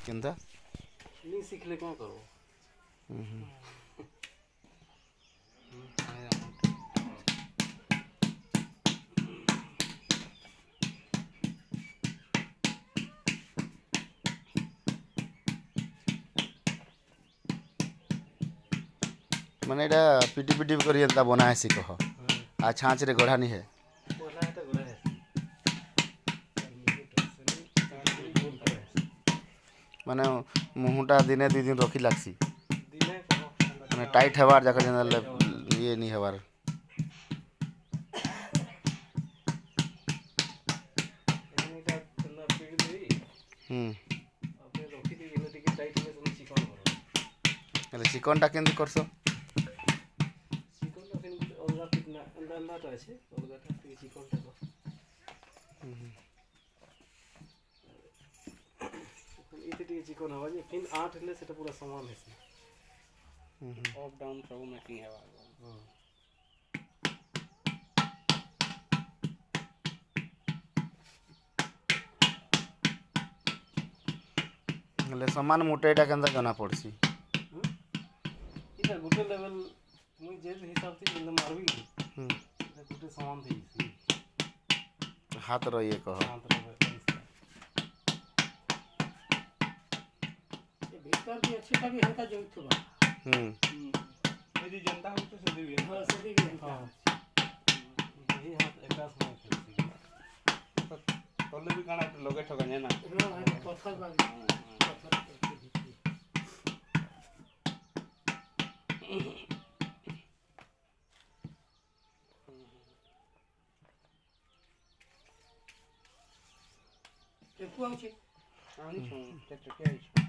କେନ୍ତା नहीं सीखले क्या करो ମାନେ ଏଇଟା ପିଟି ପିଟି କରି ଏନ୍ତା ବନା ହେସି କହ ଆଉ ଛାଞ୍ଚରେ ଗଢ଼ା ନି ହେ बोला है तो गुड़ा है ମାନେ ମୁହୁଁଟା ଦିନେ ଦୁଇ ଦିନ ରଖି ଲାଗ୍ସି दिने कहो ମାନେ ଟାଇଟ୍ ହେବାର୍ ଯାକ ଯେନ୍ତା ଇଏ ନି ହେବାର୍ ଏଇଟା ତେଲ ପିଡ଼ି ଦେଇ ହୁଁ après ରଖିଦେଇ ଦିନେ ଟିକେ ଟାଇଟ୍ ହେଲେ ତମେ ଚିକନ କର ହେଲେ ଚିକନଟା କେମିତି କରସ ଚିକନଟା ଫିର୍ ଗୋଟେ ଅଲଗା ପିଟନା ଅଲଗାଟା ଅଛି ଅଲଗାଟା ଟିକେ ଚିକନଟା କର ଏତେ ଟିକେ ଚିକନ ହବା ଯେ ଫିର୍ ଆଠ ହେଲେ ସେଟା ପୁରା ସମାନ ହେସି ଅପ୍ ଡାଉନ୍ ସବୁ ମେକିଂ ହେବା ହଁ ହେଲେ ସମାନ ମୁଟେଇଟା କେନ୍ତା ଜଣା ପଡ଼୍ସି ଏଇଟା ଗୋଟେ ଲେଭେଲ୍ ମୁଇଁ ଯେ ହିସାବଥି ଯେନ୍ତା ମାରବି ଏଇଟା ଗୋଟେ ସମାନ ଦେଇଛି ହାତର ଇଏ କହ भीतर भी अच्छे का भी हल्का जरूरत होगा यदि जनता हो तो सदी भी हां सदी भी हां यही हाथ एकास में खेलसी तले भी काना लगे ठगा ने ना हां पत्थर बाग पत्थर के पुआउ छे आनी छु ते के आई छु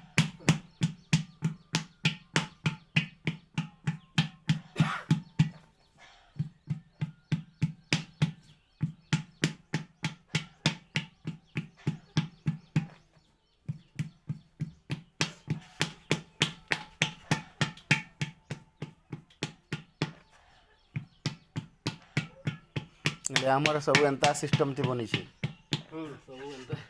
ହେଲେ ଆମର ସବୁ ଏନ୍ତା ସିଷ୍ଟମ୍ଥି ବନିଛି ସବୁ ଏନ୍ତା